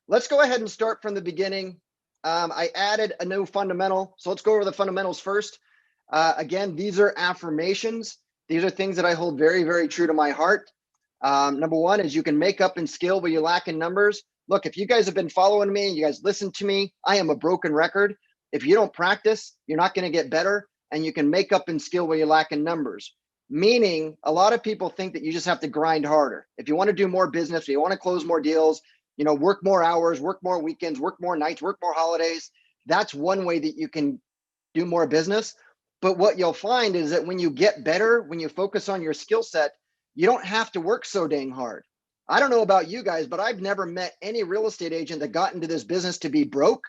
let's go ahead and start from the beginning. I added a new fundamental. So let's go over the fundamentals first. Again, these are affirmations. These are things that I hold very, very true to my heart. Number one is you can make up in skill but you lack in numbers. Look, if you guys have been following me, you guys listen to me, I am a broken record. If you don't practice, you're not going to get better, and you can make up in skill where you lack in numbers. Meaning, a lot of people think that you just have to grind harder. If you want to do more business, if you want to close more deals, work more hours, work more weekends, work more nights, work more holidays. That's one way that you can do more business. But what you'll find is that when you get better, when you focus on your skill set, you don't have to work so dang hard. I don't know about you guys, but I've never met any real estate agent that got into this business to be broke,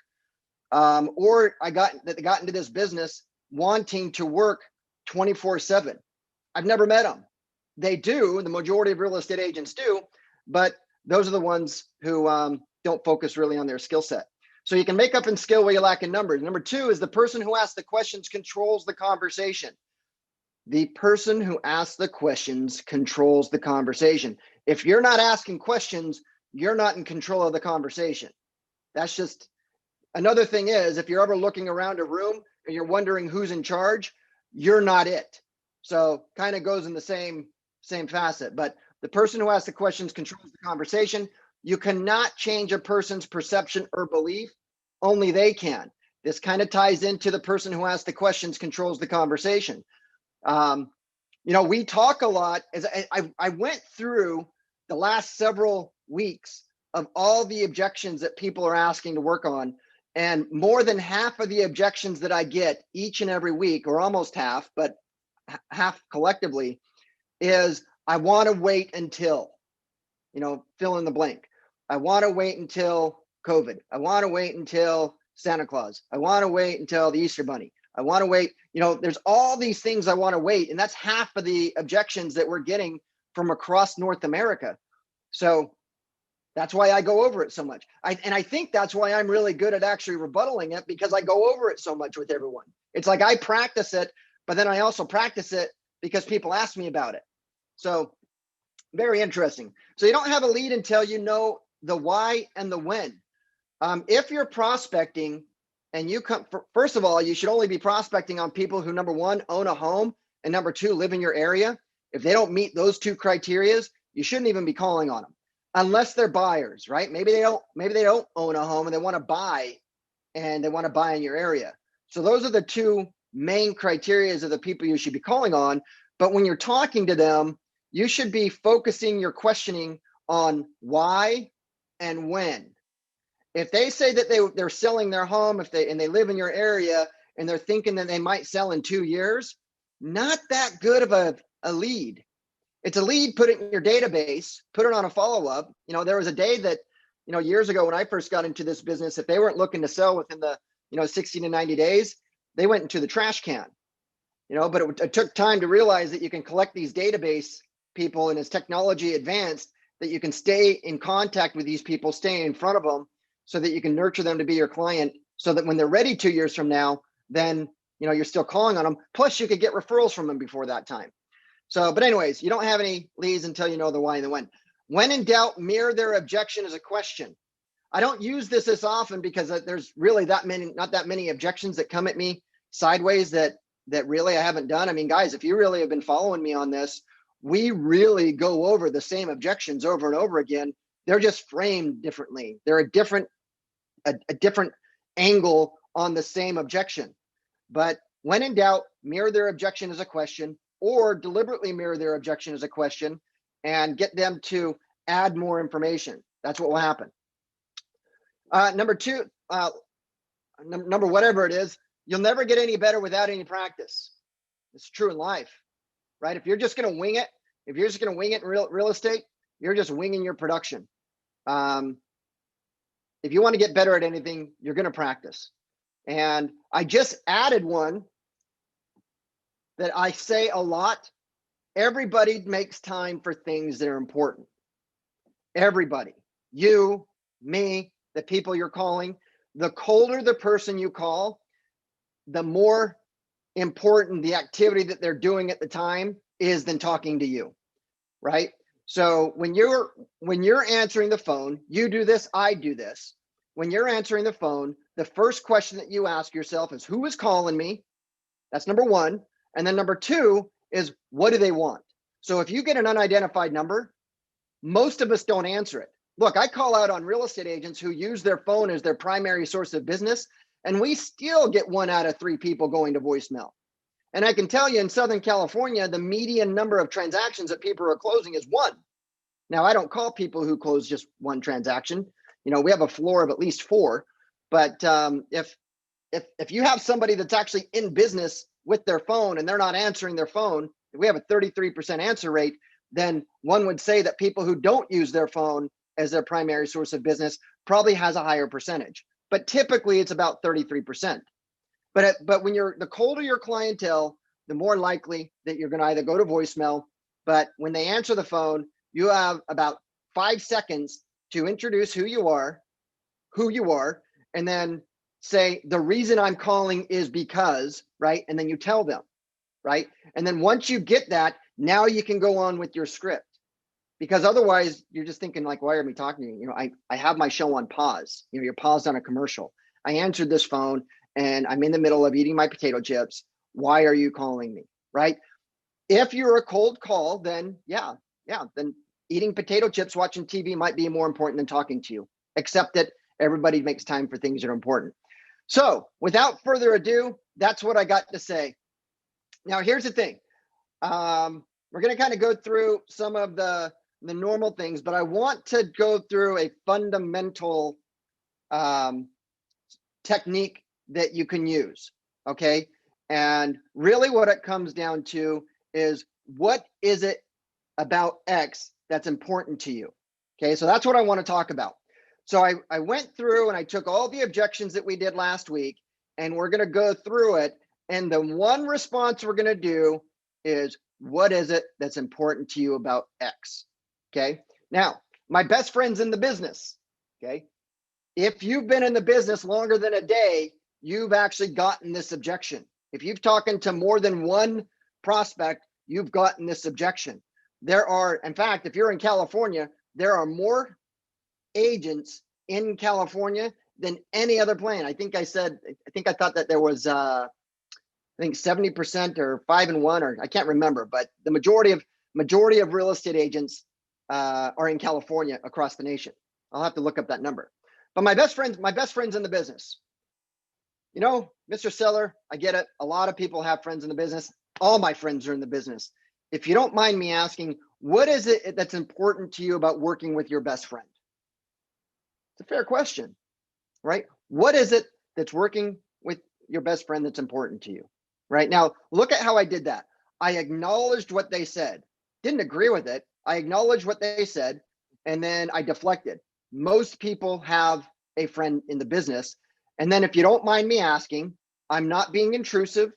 or got into this business wanting to work 24/7. I've never met them. They do. The majority of real estate agents do, but those are the ones who don't focus really on their skill set. So you can make up in skill where you lack in numbers. Number two is the person who asks the questions controls the conversation. The person who asks the questions controls the conversation. If you're not asking questions, you're not in control of the conversation. That's just another thing. Is if you're ever looking around a room and you're wondering who's in charge, you're not it. So kind of goes in the same facet. But the person who asks the questions controls the conversation. You cannot change a person's perception or belief. Only they can. This kind of ties into the person who asks the questions controls the conversation. We talk a lot. As I went through the last several weeks of all the objections that people are asking to work on, and more than half of the objections that I get each and every week, or almost half, but half collectively, is I want to wait until, fill in the blank. I want to wait until COVID. I want to wait until Santa Claus. I want to wait until the Easter Bunny. I want to wait. There's all these things I want to wait. And that's half of the objections that we're getting from across North America. So that's why I go over it so much. I think that's why I'm really good at actually rebuttaling it, because I go over it so much with everyone. It's like I practice it, but then I also practice it because people ask me about it. So very interesting. So you don't have a lead until you know the why and the when. If you're prospecting and you come, first of all, you should only be prospecting on people who, number one, own a home, and number two, live in your area. If they don't meet those two criteria, you shouldn't even be calling on them unless they're buyers, right? Maybe they don't own a home and they want to buy, and they want to buy in your area. So those are the two main criteria of the people you should be calling on. But when you're talking to them, you should be focusing your questioning on why and when. If they say that they're selling their home, and they live in your area, and they're thinking that they might sell in 2 years, not that good of a lead. It's a lead, put it in your database, put it on a follow-up. There was a day that, years ago when I first got into this business, if they weren't looking to sell within the, 60 to 90 days, they went into the trash can. But it took time to realize that you can collect these database people, and as technology advanced, that you can stay in contact with these people, stay in front of them, so that you can nurture them to be your client, so that when they're ready 2 years from now, then you're still calling on them. Plus you could get referrals from them before that time. So, but anyways, you don't have any leads until you know the why and the when. When in doubt, mirror their objection as a question. I don't use this as often because there's really not that many objections that come at me sideways that really I haven't done. I mean, guys, if you really have been following me on this, we really go over the same objections over and over again. They're just framed differently. They're a different angle on the same objection. But when in doubt, mirror their objection as a question, or deliberately mirror their objection as a question and get them to add more information. That's what will happen. Number two, number whatever it is, you'll never get any better without any practice. It's true in life, right? If you're just going to wing it, in real estate, you're just winging your production. If you want to get better at anything, you're going to practice. And I just added one that I say a lot. Everybody makes time for things that are important. Everybody, you, me, the people you're calling. The colder the person you call, the more important the activity that they're doing at the time is than talking to you, right? So when you're answering the phone, you do this, I do this. When you're answering the phone, the first question that you ask yourself is, who is calling me? That's number one. And then number two is, what do they want? So if you get an unidentified number, most of us don't answer it. Look, I call out on real estate agents who use their phone as their primary source of business, and we still get 1 out of 3 people going to voicemail. And I can tell you in Southern California, the median number of transactions that people are closing is 1. Now, I don't call people who close just 1 transaction. You know, we have a floor of at least 4. But if you have somebody that's actually in business with their phone and they're not answering their phone, we have a 33% answer rate, then one would say that people who don't use their phone as their primary source of business probably has a higher percentage. But typically it's about 33%. But when the colder your clientele, the more likely that you're going to either go to voicemail. But when they answer the phone, you have about 5 seconds to introduce who you are, and then say, the reason I'm calling is because, right? And then you tell them, right? And then once you get that, now you can go on with your script. Because otherwise you're just thinking like, why are we talking to you? You know, I have my show on pause. You know, you're paused on a commercial. I answered this phone and I'm in the middle of eating my potato chips. Why are you calling me? Right? If you're a cold call, then then eating potato chips, watching TV might be more important than talking to you, except that everybody makes time for things that are important. So without further ado, that's what I got to say. Now, here's the thing. We're going to kind of go through some of the normal things, but I want to go through a fundamental technique that you can use, okay? And really what it comes down to is, what is it about X that's important to you? Okay, so that's what I want to talk about. So I went through and I took all the objections that we did last week, and we're going to go through it. And the one response we're going to do is, what is it that's important to you about X? Okay. Now, my best friends in the business. Okay. If you've been in the business longer than a day, you've actually gotten this objection. If you've talked to more than one prospect, you've gotten this objection. In fact, if you're in California, there are more agents in California than any other plan. I think I thought that there was, I think 70% or 5 and 1, or I can't remember, but the majority of real estate agents are in California across the nation. I'll have to look up that number. But my best friends in the business. You know, Mr. Seller, I get it. A lot of people have friends in the business. All my friends are in the business. If you don't mind me asking, what is it that's important to you about working with your best friend? It's a fair question, right? What is it that's working with your best friend that's important to you? Right now, look at how I did that. I acknowledged what they said. Didn't agree with it. I acknowledged what they said, and then I deflected. Most people have a friend in the business. And then if you don't mind me asking, I'm not being intrusive.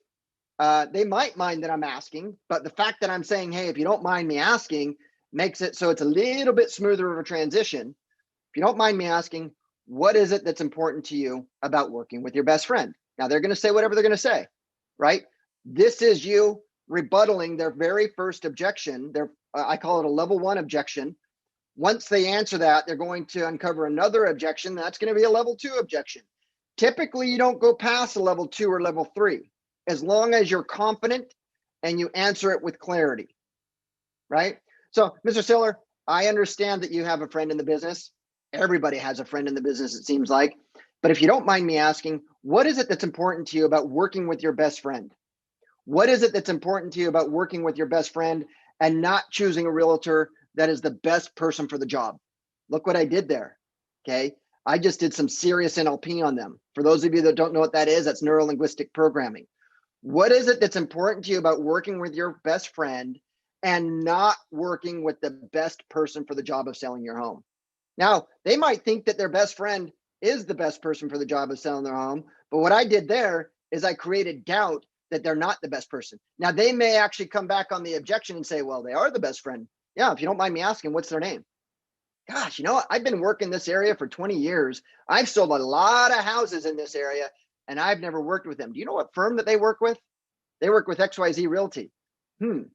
They might mind that I'm asking, but the fact that I'm saying, hey, if you don't mind me asking, makes it so it's a little bit smoother of a transition. If you don't mind me asking, what is it that's important to you about working with your best friend? Now, they're going to say whatever they're going to say, right? This is you rebuttaling their very first objection. I call it a level 1 objection. Once they answer that, they're going to uncover another objection. That's going to be a level 2 objection. Typically, you don't go past a level 2 or level 3, as long as you're confident and you answer it with clarity, right? So, Mr. Seller, I understand that you have a friend in the business. Everybody has a friend in the business, it seems like. But if you don't mind me asking, what is it that's important to you about working with your best friend? What is it that's important to you about working with your best friend and not choosing a realtor that is the best person for the job? Look what I did there, okay? I just did some serious NLP on them. For those of you that don't know what that is, that's neuro-linguistic programming. What is it that's important to you about working with your best friend and not working with the best person for the job of selling your home? Now, they might think that their best friend is the best person for the job of selling their home, but what I did there is I created doubt that they're not the best person. Now, they may actually come back on the objection and say, well, they are the best friend. Yeah, if you don't mind me asking, what's their name? Gosh, you know what? I've been working this area for 20 years. I've sold a lot of houses in this area, and I've never worked with them. Do you know what firm that they work with? They work with XYZ Realty. Never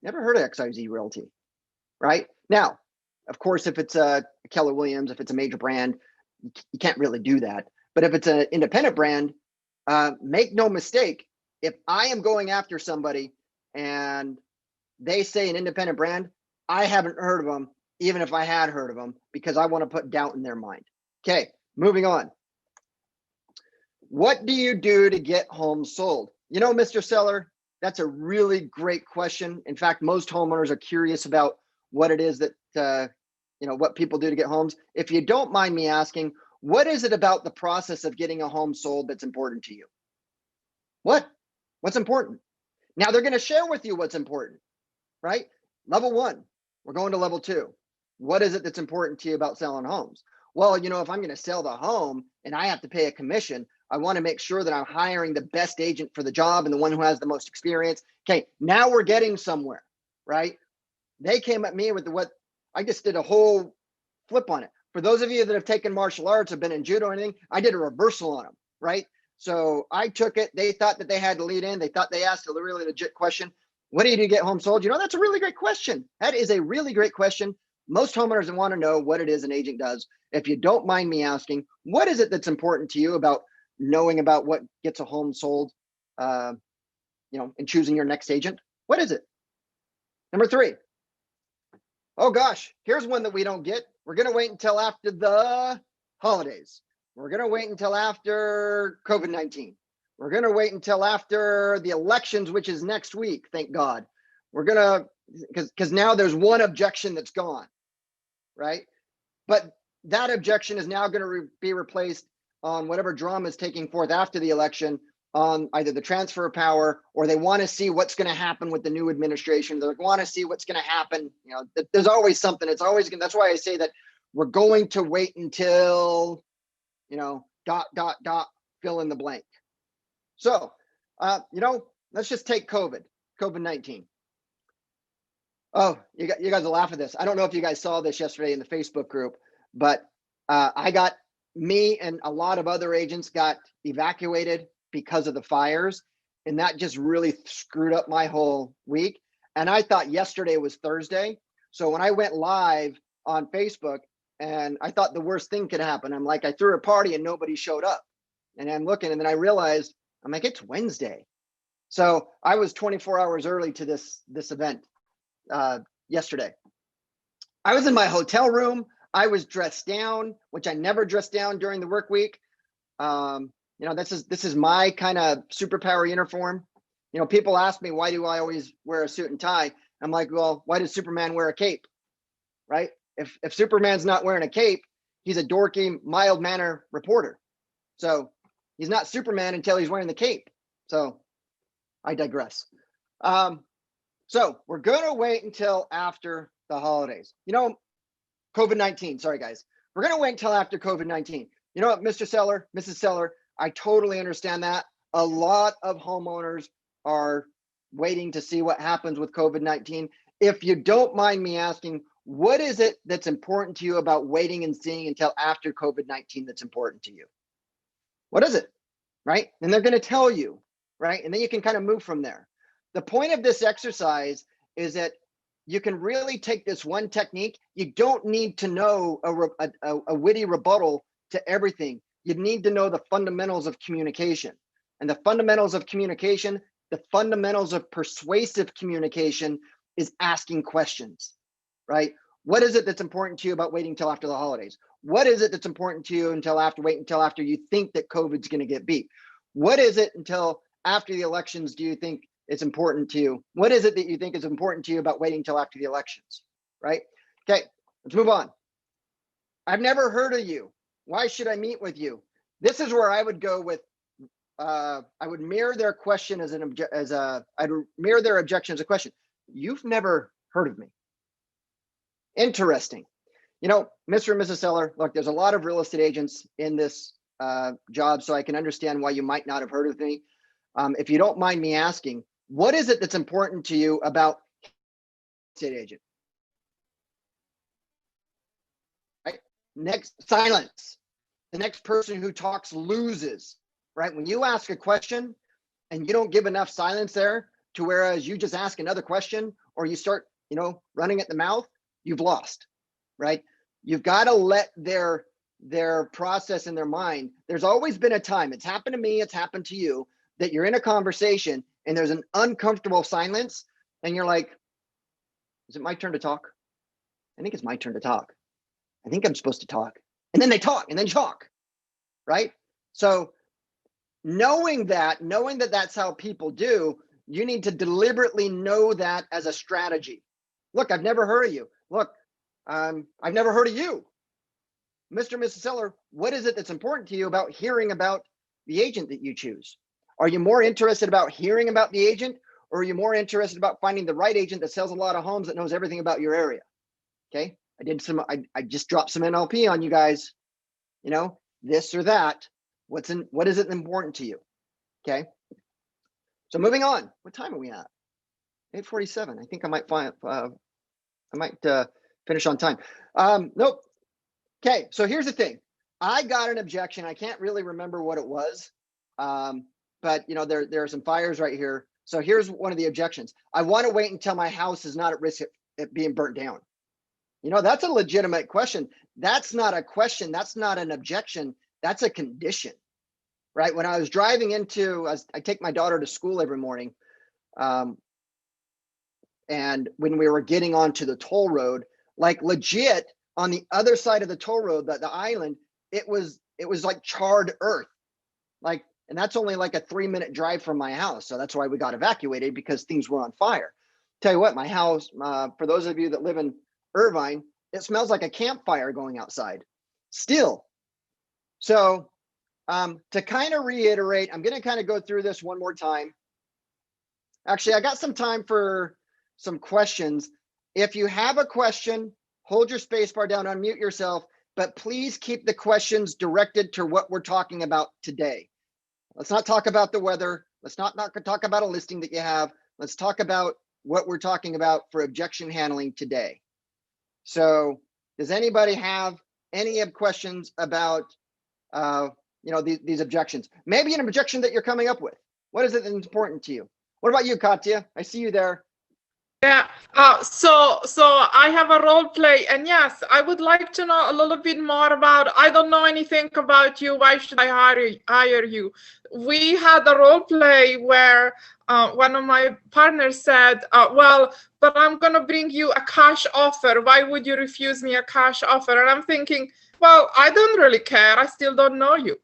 heard of XYZ Realty, right? Now, of course, if it's a Keller Williams, if it's a major brand, you can't really do that. But if it's an independent brand, make no mistake, if I am going after somebody and they say an independent brand, I haven't heard of them, even if I had heard of them, because I want to put doubt in their mind. Okay, moving on. What do you do to get homes sold? You know, Mr. Seller, that's a really great question. In fact, most homeowners are curious about what it is that, what people do to get homes. If you don't mind me asking, what is it about the process of getting a home sold that's important to you? What's important? Now they're going to share with you what's important, right? Level 1, we're going to level 2. What is it that's important to you about selling homes? Well, if I'm going to sell the home and I have to pay a commission, I want to make sure that I'm hiring the best agent for the job and the one who has the most experience. Okay, now we're getting somewhere, right? They came at me with what I just did a whole flip on it. For those of you that have taken martial arts, have been in judo or anything, I did a reversal on them, right? So I took it. They thought that they had to lead in. They thought they asked a really legit question. What do you do to get home sold? That's a really great question. That is a really great question. Most homeowners want to know what it is an agent does. If you don't mind me asking, what is it that's important to you about knowing about what gets a home sold, and choosing your next agent? What is it? Number 3. Oh gosh, here's one that we don't get. We're going to wait until after the holidays. We're going to wait until after COVID-19. We're going to wait until after the elections, which is next week. Thank God. We're going to, because now there's one objection that's gone, right? But that objection is now going to be replaced on whatever drama is taking forth after the election on either the transfer of power, or they want to see what's going to happen with the new administration. They want to see what's going to happen. There's always something. It's always going. That's why I say that we're going to wait until, fill in the blank. So, let's just take COVID-19. Oh, you guys will laugh at this. I don't know if you guys saw this yesterday in the Facebook group, but me and a lot of other agents got evacuated because of the fires, and that just really screwed up my whole week. And I thought yesterday was Thursday. So when I went live on Facebook, and I thought the worst thing could happen, I'm like, I threw a party and nobody showed up. And I'm looking, and then I realized, I'm like, it's Wednesday. So I was 24 hours early to this event yesterday. I was in my hotel room. I was dressed down, which I never dressed down during the work week. This is my kind of superpower uniform. People ask me, why do I always wear a suit and tie? I'm like, well, why does Superman wear a cape? Right? If Superman's not wearing a cape, he's a dorky, mild-mannered reporter. So he's not Superman until he's wearing the cape. So I digress. So we're going to wait until after the holidays. COVID-19, sorry guys. We're going to wait until after COVID-19. You know what, Mr. Seller, Mrs. Seller, I totally understand that. A lot of homeowners are waiting to see what happens with COVID-19. If you don't mind me asking, what is it that's important to you about waiting and seeing until after COVID-19 that's important to you? What is it, right? And they're going to tell you, right? And then you can kind of move from there. The point of this exercise is that you can really take this one technique. You don't need to know a witty rebuttal to everything. You need to know the fundamentals of communication. And the fundamentals of communication, the fundamentals of persuasive communication is asking questions, right? What is it that's important to you about waiting until after the holidays? What is it that's important to you wait until after you think that COVID's going to get beat? What is it until after the elections do you think it's important to you? What is it that you think is important to you about waiting until after the elections, right? Okay, let's move on. I've never heard of you. Why should I meet with you? This is where I would go with, I would mirror their question I'd mirror their objection as a question. You've never heard of me. Interesting. Mr. and Mrs. Seller, look, there's a lot of real estate agents in this job, so I can understand why you might not have heard of me. If you don't mind me asking, what is it that's important to you about estate agent? Right? Next, silence. The next person who talks loses, right? When you ask a question and you don't give enough silence there to whereas you just ask another question or you start, running at the mouth, you've lost, right? You've got to let their process in their mind. There's always been a time, it's happened to me, it's happened to you, that you're in a conversation and there's an uncomfortable silence and you're like, is it my turn to talk? I think it's my turn to talk. I think I'm supposed to talk. And then they talk and then talk, right? So knowing that that's how people do, you need to deliberately know that as a strategy. Look, I've never heard of you. Look, I've never heard of you. Mr. and Mrs. Seller, what is it that's important to you about hearing about the agent that you choose? Are you more interested about hearing about the agent, or are you more interested about finding the right agent that sells a lot of homes that knows everything about your area? Okay, I just dropped some NLP on you guys, you know, this or that. What is it important to you? Okay, so moving on. What time are we at? 8:47. I think I might finish on time. Nope. Okay, so here's the thing. I got an objection. I can't really remember what it was, but you know, there are some fires right here. So here's one of the objections. I want to wait until my house is not at risk of being burnt down. You know, that's a legitimate question. That's not a question. That's not an objection. That's a condition, right? When I was driving I take my daughter to school every morning. And when we were getting onto the toll road, like legit on the other side of the toll road, the island, it was like charred earth. Like, and that's only like a 3-minute drive from my house. So that's why we got evacuated, because things were on fire. Tell you what, my house, for those of you that live in Irvine, it smells like a campfire going outside still. So to kind of reiterate, I'm going to kind of go through this one more time. Actually, I got some time for some questions. If you have a question, hold your space bar down, unmute yourself, but please keep the questions directed to what we're talking about today. Let's not talk about the weather. Let's not talk about a listing that you have. Let's talk about what we're talking about for objection handling today. So does anybody have any questions about these objections? Maybe an objection that you're coming up with. What is it that's important to you? What about you, Katya? I see you there. Yeah, so I have a role play, and yes, I would like to know a little bit more about, I don't know anything about you, why should I hire you? We had a role play where one of my partners said, well, but I'm going to bring you a cash offer. Why would you refuse me a cash offer? And I'm thinking, well, I don't really care. I still don't know you.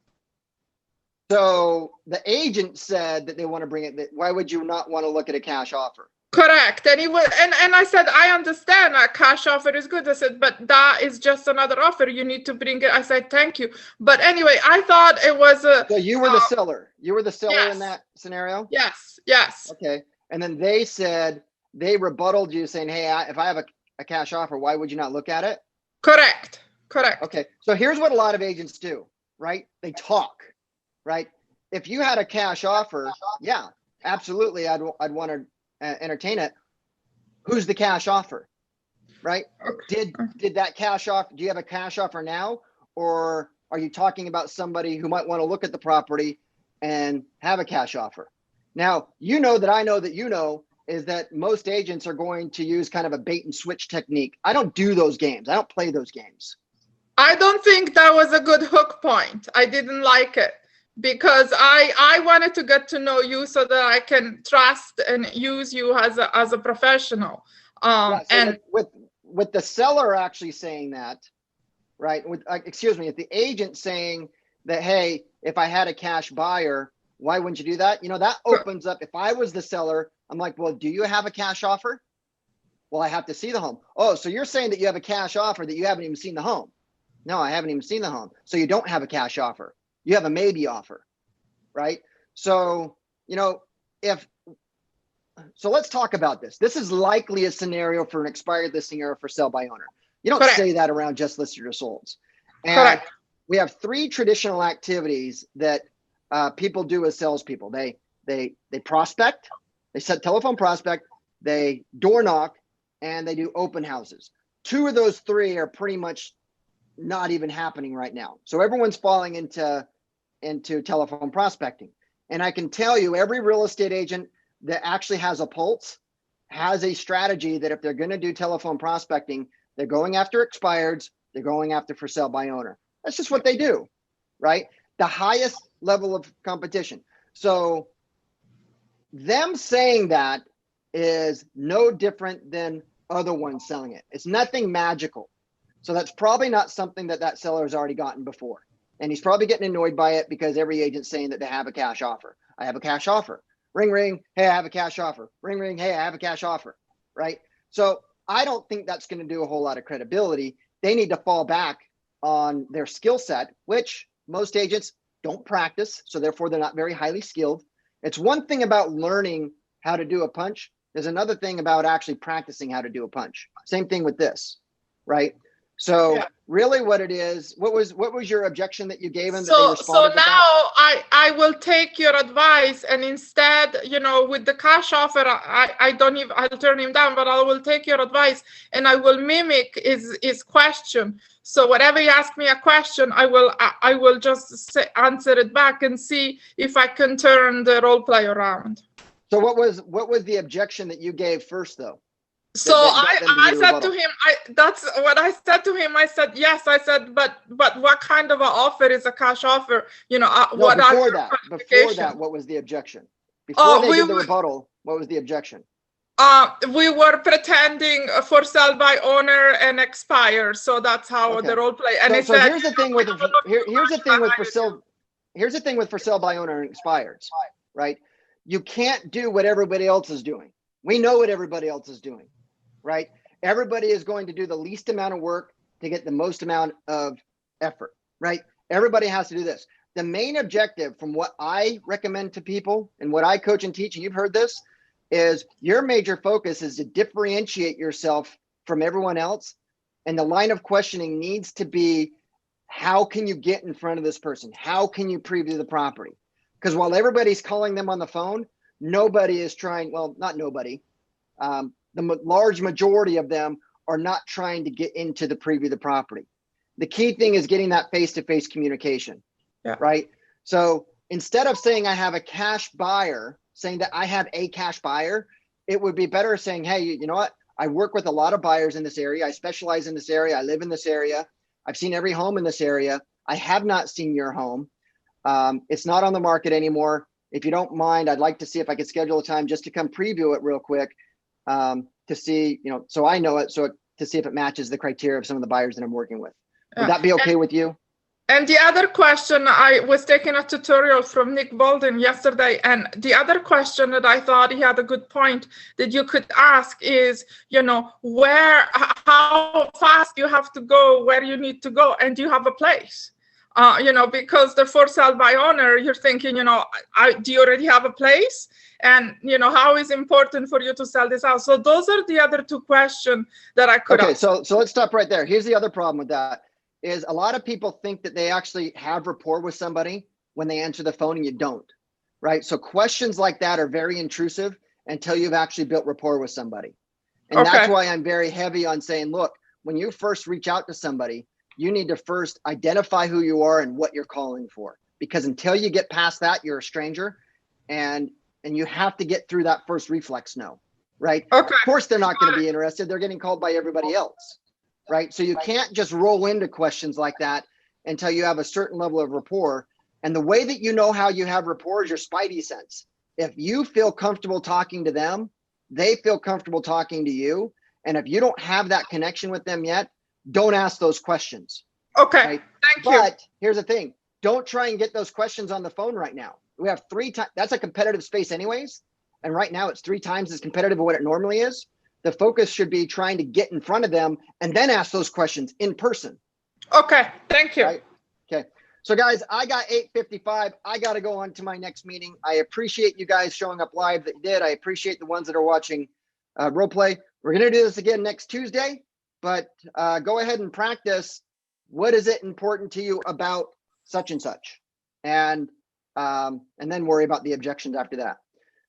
So the agent said that they want to bring it. Why would you not want to look at a cash offer? Correct. And and I said, I understand a cash offer is good. I said, but that is just another offer. You need to bring it. I said, thank you. But anyway, I thought it was so you were the seller. You were the seller yes. in that scenario? Yes. Yes. Okay. And then they rebutted you saying, hey, if I have a cash offer, why would you not look at it? Correct. Okay. So here's what a lot of agents do, right? They talk, right? If you had a cash offer, yeah, absolutely. I'd want to entertain it. Who's the cash offer, right? Did that cash offer, do you have a cash offer now, or are you talking about somebody who might want to look at the property and have a cash offer? Now, you know that I know that you know is that most agents are going to use kind of a bait and switch technique. I don't do those games. I don't play those games. I don't think that was a good hook point. I didn't like it, because I wanted to get to know you so that I can trust and use you as a professional. So and with the seller actually saying that, right? If the agent saying that, hey, if I had a cash buyer, why wouldn't you do that? You know, that opens up. If I was the seller, I'm like, well, do you have a cash offer? Well, I have to see the home. Oh, so you're saying that you have a cash offer that you haven't even seen the home? No, I haven't even seen the home. So you don't have a cash offer. You have a maybe offer, right? So, you know, so let's talk about this. This is likely a scenario for an expired listing or for sell by owner. You don't say that around just listed or solds. And we have 3 traditional activities that people do as salespeople. They prospect, they set telephone prospect, they door knock, and they do open houses. 2 of those 3 are pretty much not even happening right now. So everyone's falling into telephone prospecting. And I can tell you, every real estate agent that actually has a pulse has a strategy that if they're going to do telephone prospecting, They're going after expireds. They're going after for sale by owner. That's just what they do, right? The highest level of competition. So them saying that is no different than other ones selling it. It's nothing magical. So that's probably not something that seller has already gotten before. And he's probably getting annoyed by it because every agent's saying that they have a cash offer. I have a cash offer. Ring, ring. Hey, I have a cash offer. Ring, ring. Hey, I have a cash offer. Right? So I don't think that's going to do a whole lot of credibility. They need to fall back on their skill set, which most agents don't practice. So therefore, they're not very highly skilled. It's one thing about learning how to do a punch. There's another thing about actually practicing how to do a punch. Same thing with this, right? So really what it is, what was your objection that you gave him? So now I will take your advice, and instead, with the cash offer, I'll turn him down, but I will take your advice and I will mimic his question. So whenever he asks me a question, I will just answer it back and see if I can turn the role play around. So what was the objection that you gave first though? So I said to him, that's what I said to him. I said, yes, I said, but what kind of an offer is a cash offer? Before that, what was the objection? Before they did the rebuttal, what was the objection? We were pretending for sale by owner and expire. So that's how the role play. And so here's the thing with for sale by owner and expires, right? You can't do what everybody else is doing. We know what everybody else is doing. Right? Everybody is going to do the least amount of work to get the most amount of effort, right? Everybody has to do this. The main objective from what I recommend to people and what I coach and teach, and you've heard this, is your major focus is to differentiate yourself from everyone else. And the line of questioning needs to be, how can you get in front of this person? How can you preview the property? Because while everybody's calling them on the phone, nobody is trying, well, not nobody, the large majority of them are not trying to get into the preview of the property. The key thing is getting that face-to-face communication, right? So instead of saying I have a cash buyer, saying that I have a cash buyer, it would be better saying, hey, you know what? I work with a lot of buyers in this area. I specialize in this area. I live in this area. I've seen every home in this area. I have not seen your home. It's not on the market anymore. If you don't mind, I'd like to see if I could schedule a time just to come preview it real quick. To see, so I know it, to see if it matches the criteria of some of the buyers that I'm working with. Would that be okay with you? And the other question, I was taking a tutorial from Nick Bolden yesterday, and the other question that I thought he had a good point that you could ask is, how fast you have to go, where you need to go, and do you have a place? Because the for sale by owner, you're thinking, do you already have a place? And, how is important for you to sell this house? So those are the other two questions that I could ask. So let's stop right there. Here's the other problem with that is a lot of people think that they actually have rapport with somebody when they answer the phone and you don't, right? So questions like that are very intrusive until you've actually built rapport with somebody. And that's why I'm very heavy on saying, look, when you first reach out to somebody, you need to first identify who you are and what you're calling for. Because until you get past that, you're a stranger. And you have to get through that first reflex no, right? Of course, they're not going to be interested. They're getting called by everybody else, right? So you can't just roll into questions like that until you have a certain level of rapport. And the way that you know how you have rapport is your spidey sense. If you feel comfortable talking to them, they feel comfortable talking to you. And if you don't have that connection with them yet, don't ask those questions. Okay, right? Thank you. But here's the thing. Don't try and get those questions on the phone right now. We have 3 times, that's a competitive space anyways. And right now it's 3 times as competitive as what it normally is. The focus should be trying to get in front of them and then ask those questions in person. Okay, thank you. Right? Okay. So guys, I got 8:55. I got to go on to my next meeting. I appreciate you guys showing up live that you did. I appreciate the ones that are watching role play. We're going to do this again next Tuesday, but go ahead and practice. What is it important to you about such and such? And then worry about the objections after that.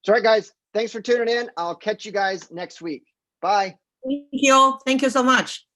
So, all right, guys, thanks for tuning in. I'll catch you guys next week. Bye. Thank you. Thank you so much.